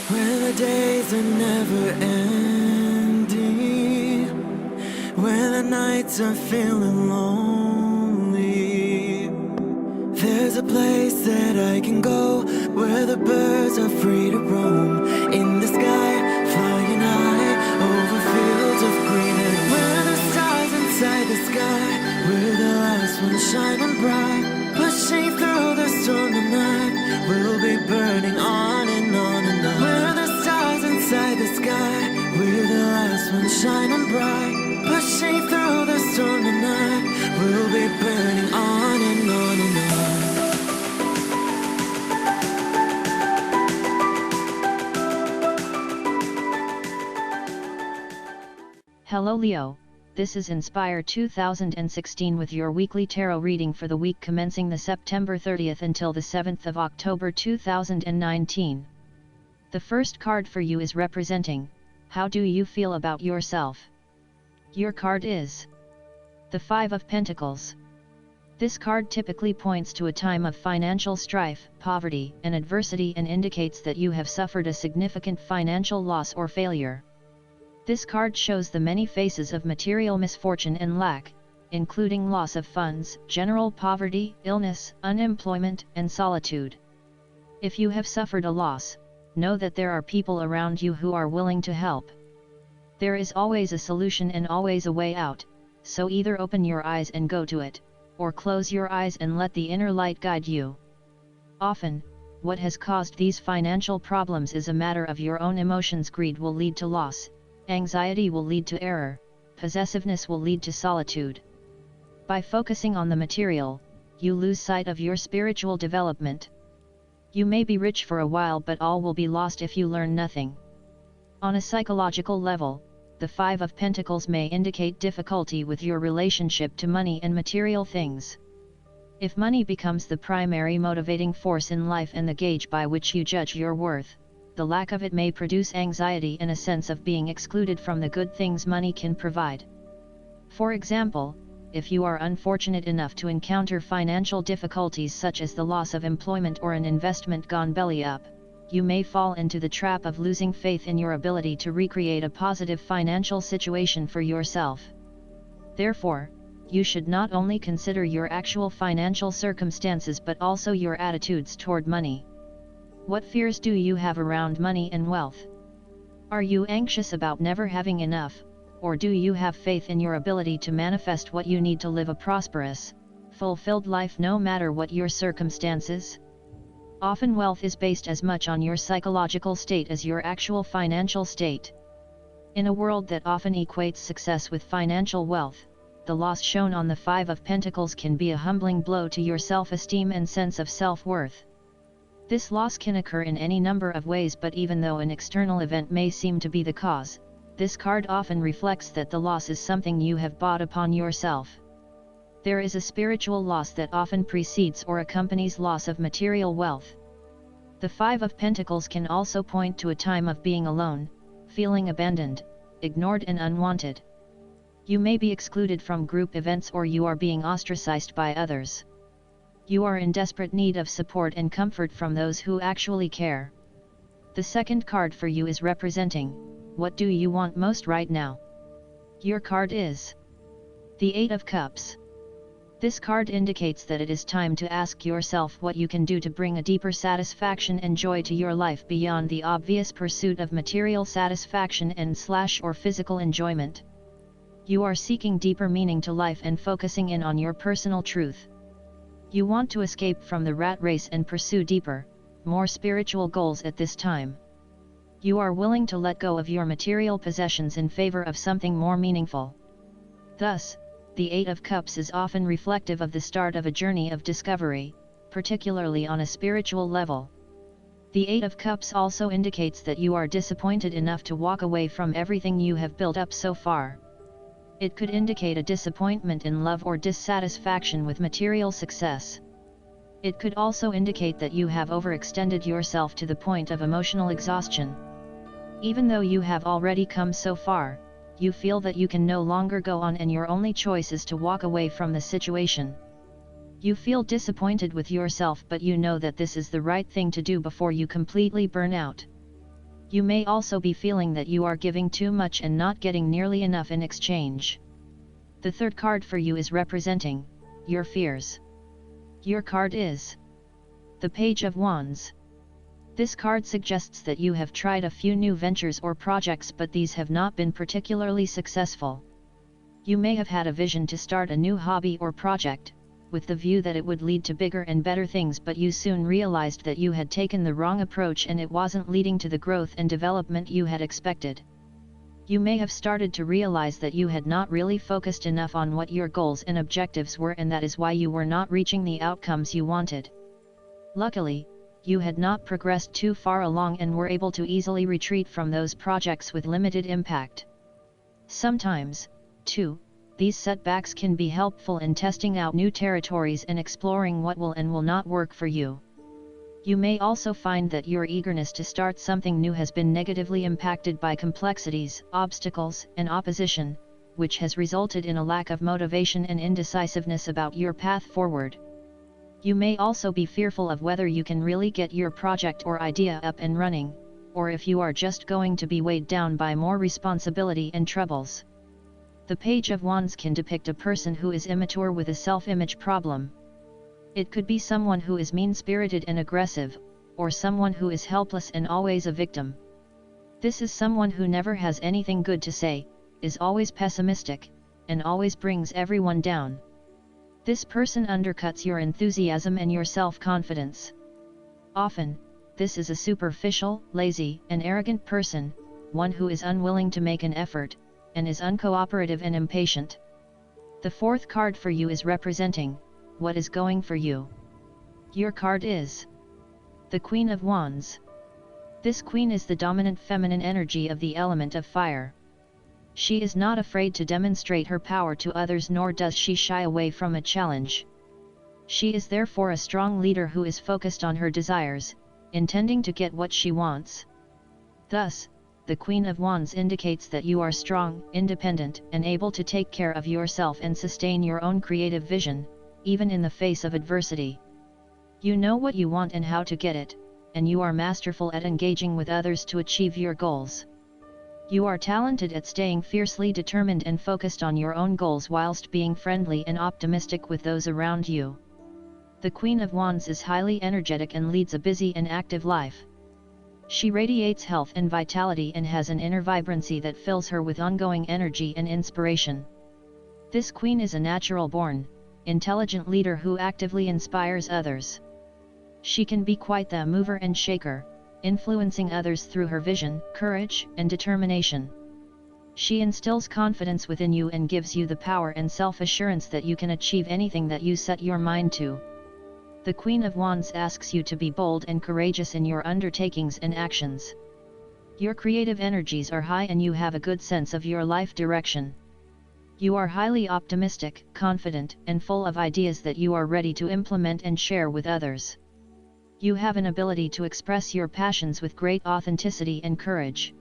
When the days are never ending, when the nights are feeling lonely, there's a place that I can go where the birds are free to roam. In the sky, flying high over fields of green. And where the stars inside the sky, we're the last ones shining bright. Pushing through the storm tonight, we'll be burning on and on and on. We're the stars inside the sky, we're the last ones shining bright. Pushing through the storm tonight, we'll be burning on and on and on. Hello Leo, this is Inspire 2016 with your weekly tarot reading for the week commencing the September 30th until the 7th of October 2019. The first card for you is representing, how do you feel about yourself? Your card is the Five of Pentacles. This card typically points to a time of financial strife, poverty, and adversity and indicates that you have suffered a significant financial loss or failure. This card shows the many faces of material misfortune and lack, including loss of funds, general poverty, illness, unemployment, and solitude. If you have suffered a loss, know that there are people around you who are willing to help. There is always a solution and always a way out, so either open your eyes and go to it, or close your eyes and let the inner light guide you. Often, what has caused these financial problems is a matter of your own emotions. Greed will lead to loss. Anxiety will lead to error, possessiveness will lead to solitude. By focusing on the material, you lose sight of your spiritual development. You may be rich for a while, but all will be lost if you learn nothing. On a psychological level, the Five of Pentacles may indicate difficulty with your relationship to money and material things. If money becomes the primary motivating force in life and the gauge by which you judge your worth, the lack of it may produce anxiety and a sense of being excluded from the good things money can provide. For example, if you are unfortunate enough to encounter financial difficulties such as the loss of employment or an investment gone belly up, you may fall into the trap of losing faith in your ability to recreate a positive financial situation for yourself. Therefore, you should not only consider your actual financial circumstances but also your attitudes toward money. What fears do you have around money and wealth? Are you anxious about never having enough, or do you have faith in your ability to manifest what you need to live a prosperous, fulfilled life no matter what your circumstances? Often wealth is based as much on your psychological state as your actual financial state. In a world that often equates success with financial wealth, the loss shown on the Five of Pentacles can be a humbling blow to your self-esteem and sense of self-worth. This loss can occur in any number of ways, but even though an external event may seem to be the cause, this card often reflects that the loss is something you have brought upon yourself. There is a spiritual loss that often precedes or accompanies loss of material wealth. The Five of Pentacles can also point to a time of being alone, feeling abandoned, ignored and unwanted. You may be excluded from group events or you are being ostracized by others. You are in desperate need of support and comfort from those who actually care. The second card for you is representing, what do you want most right now? Your card is the Eight of Cups. This card indicates that it is time to ask yourself what you can do to bring a deeper satisfaction and joy to your life beyond the obvious pursuit of material satisfaction and/or physical enjoyment. You are seeking deeper meaning to life and focusing in on your personal truth. You want to escape from the rat race and pursue deeper, more spiritual goals at this time. You are willing to let go of your material possessions in favor of something more meaningful. Thus, the Eight of Cups is often reflective of the start of a journey of discovery, particularly on a spiritual level. The Eight of Cups also indicates that you are disappointed enough to walk away from everything you have built up so far. It could indicate a disappointment in love or dissatisfaction with material success. It could also indicate that you have overextended yourself to the point of emotional exhaustion. Even though you have already come so far, you feel that you can no longer go on and your only choice is to walk away from the situation. You feel disappointed with yourself, but you know that this is the right thing to do before you completely burn out. You may also be feeling that you are giving too much and not getting nearly enough in exchange. The third card for you is representing your fears. Your card is the Page of Wands. This card suggests that you have tried a few new ventures or projects, but these have not been particularly successful. You may have had a vision to start a new hobby or project, with the view that it would lead to bigger and better things, but you soon realized that you had taken the wrong approach and it wasn't leading to the growth and development you had expected. You may have started to realize that you had not really focused enough on what your goals and objectives were, and that is why you were not reaching the outcomes you wanted. Luckily, you had not progressed too far along and were able to easily retreat from those projects with limited impact. Sometimes, too, these setbacks can be helpful in testing out new territories and exploring what will and will not work for you. You may also find that your eagerness to start something new has been negatively impacted by complexities, obstacles, and opposition, which has resulted in a lack of motivation and indecisiveness about your path forward. You may also be fearful of whether you can really get your project or idea up and running, or if you are just going to be weighed down by more responsibility and troubles. The Page of Wands can depict a person who is immature with a self-image problem. It could be someone who is mean-spirited and aggressive, or someone who is helpless and always a victim. This is someone who never has anything good to say, is always pessimistic, and always brings everyone down. This person undercuts your enthusiasm and your self-confidence. Often, this is a superficial, lazy, and arrogant person, one who is unwilling to make an effort, and is uncooperative and impatient. The fourth card for you is representing what is going for you. Your card is the Queen of Wands. This queen is the dominant feminine energy of the element of fire. She is not afraid to demonstrate her power to others, nor does she shy away from a challenge. She is therefore a strong leader who is focused on her desires, intending to get what she wants. Thus, the Queen of Wands indicates that you are strong, independent, and able to take care of yourself and sustain your own creative vision, even in the face of adversity. You know what you want and how to get it, and you are masterful at engaging with others to achieve your goals. You are talented at staying fiercely determined and focused on your own goals whilst being friendly and optimistic with those around you. The Queen of Wands is highly energetic and leads a busy and active life. She radiates health and vitality and has an inner vibrancy that fills her with ongoing energy and inspiration. This queen is a natural-born, intelligent leader who actively inspires others. She can be quite the mover and shaker, influencing others through her vision, courage, and determination. She instills confidence within you and gives you the power and self-assurance that you can achieve anything that you set your mind to. The Queen of Wands asks you to be bold and courageous in your undertakings and actions. Your creative energies are high and you have a good sense of your life direction. You are highly optimistic, confident, and full of ideas that you are ready to implement and share with others. You have an ability to express your passions with great authenticity and courage.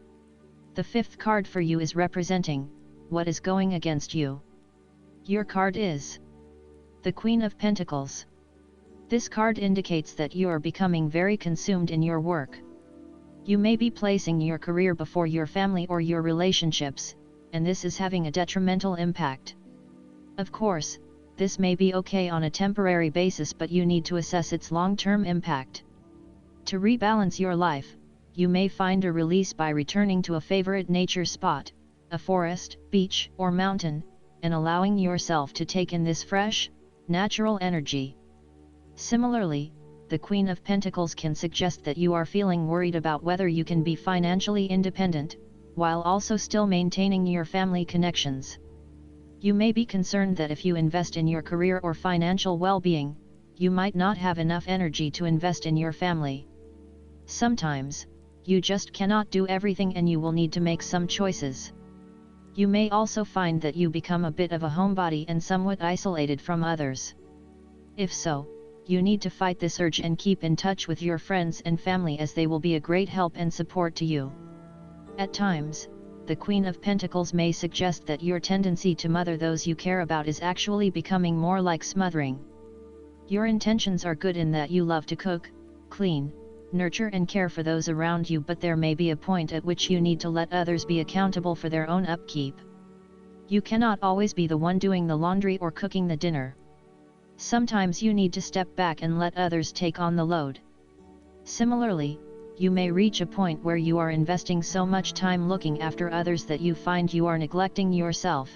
The fifth card for you is representing what is going against you. Your card is the Queen of Pentacles. This card indicates that you are becoming very consumed in your work. You may be placing your career before your family or your relationships, and this is having a detrimental impact. Of course, this may be okay on a temporary basis, but you need to assess its long-term impact. To rebalance your life, you may find a release by returning to a favorite nature spot, a forest, beach, or mountain, and allowing yourself to take in this fresh, natural energy. Similarly, the Queen of Pentacles can suggest that you are feeling worried about whether you can be financially independent, while also still maintaining your family connections. You may be concerned that if you invest in your career or financial well-being, you might not have enough energy to invest in your family. Sometimes, you just cannot do everything and you will need to make some choices. You may also find that you become a bit of a homebody and somewhat isolated from others. If so, you need to fight this urge and keep in touch with your friends and family, as they will be a great help and support to you. At times, the Queen of Pentacles may suggest that your tendency to mother those you care about is actually becoming more like smothering. Your intentions are good in that you love to cook, clean, nurture and care for those around you, but there may be a point at which you need to let others be accountable for their own upkeep. You cannot always be the one doing the laundry or cooking the dinner. Sometimes you need to step back and let others take on the load. Similarly, you may reach a point where you are investing so much time looking after others that you find you are neglecting yourself.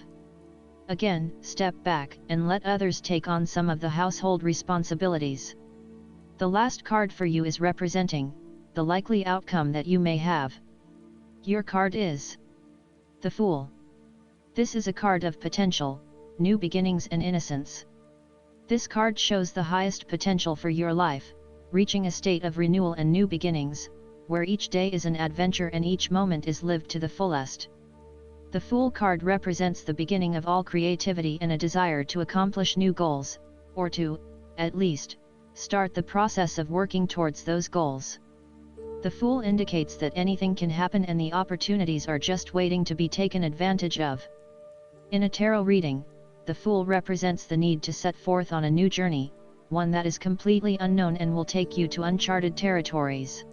Again, step back and let others take on some of the household responsibilities. The last card for you is representing the likely outcome that you may have. Your card is the Fool. This is a card of potential, new beginnings and innocence. This card shows the highest potential for your life, reaching a state of renewal and new beginnings, where each day is an adventure and each moment is lived to the fullest. The Fool card represents the beginning of all creativity and a desire to accomplish new goals, or to, at least, start the process of working towards those goals. The Fool indicates that anything can happen and the opportunities are just waiting to be taken advantage of. In a tarot reading, the Fool represents the need to set forth on a new journey, one that is completely unknown and will take you to uncharted territories.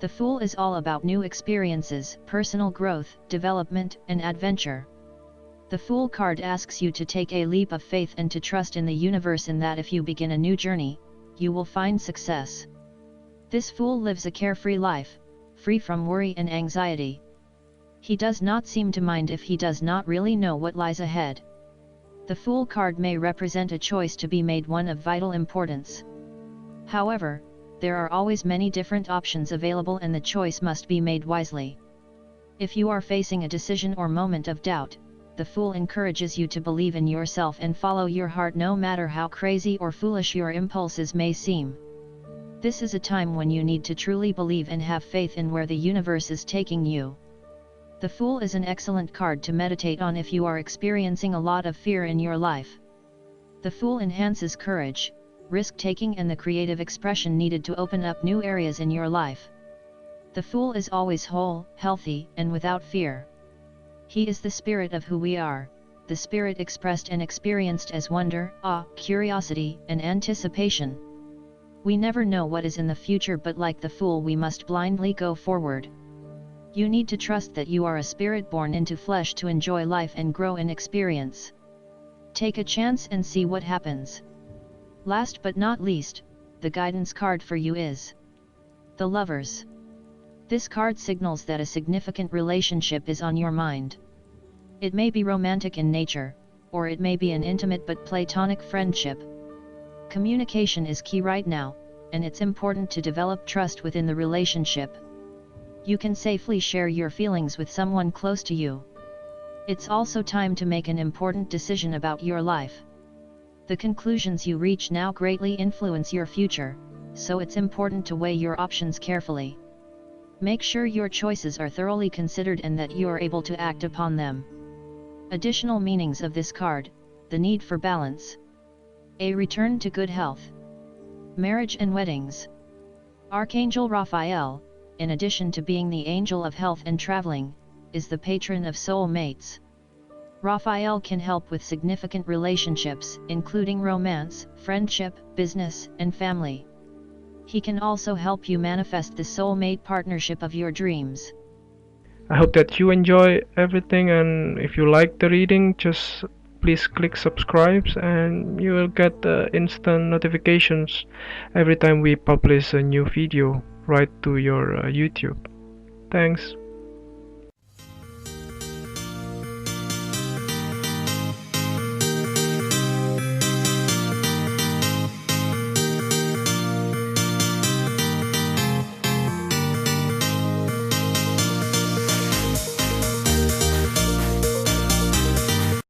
The Fool is all about new experiences, personal growth, development, and adventure. The Fool card asks you to take a leap of faith and to trust in the universe, in that if you begin a new journey, you will find success. This Fool lives a carefree life, free from worry and anxiety. He does not seem to mind if he does not really know what lies ahead. The Fool card may represent a choice to be made, one of vital importance. However, there are always many different options available and the choice must be made wisely. If you are facing a decision or moment of doubt, the Fool encourages you to believe in yourself and follow your heart, no matter how crazy or foolish your impulses may seem. This is a time when you need to truly believe and have faith in where the universe is taking you. The Fool is an excellent card to meditate on if you are experiencing a lot of fear in your life. The Fool enhances courage, risk-taking and the creative expression needed to open up new areas in your life. The Fool is always whole, healthy, and without fear. He is the spirit of who we are, the spirit expressed and experienced as wonder, awe, curiosity, and anticipation. We never know what is in the future, but like the Fool, we must blindly go forward. You need to trust that you are a spirit born into flesh to enjoy life and grow in experience. Take a chance and see what happens. Last but not least, the guidance card for you is the Lovers. This card signals that a significant relationship is on your mind. It may be romantic in nature, or it may be an intimate but platonic friendship. Communication is key right now, and it's important to develop trust within the relationship. You can safely share your feelings with someone close to you. It's also time to make an important decision about your life. The conclusions you reach now greatly influence your future, so it's important to weigh your options carefully. Make sure your choices are thoroughly considered and that you are able to act upon them. Additional meanings of this card: the need for balance, a return to good health, marriage and weddings. Archangel Raphael, in addition to being the angel of health and traveling, is the patron of soul mates. Raphael can help with significant relationships, including romance, friendship, business, and family. He can also help you manifest the soulmate partnership of your dreams. I hope that you enjoy everything, and if you like the reading, just please click subscribe and you will get instant notifications every time we publish a new video right to your YouTube. Thanks.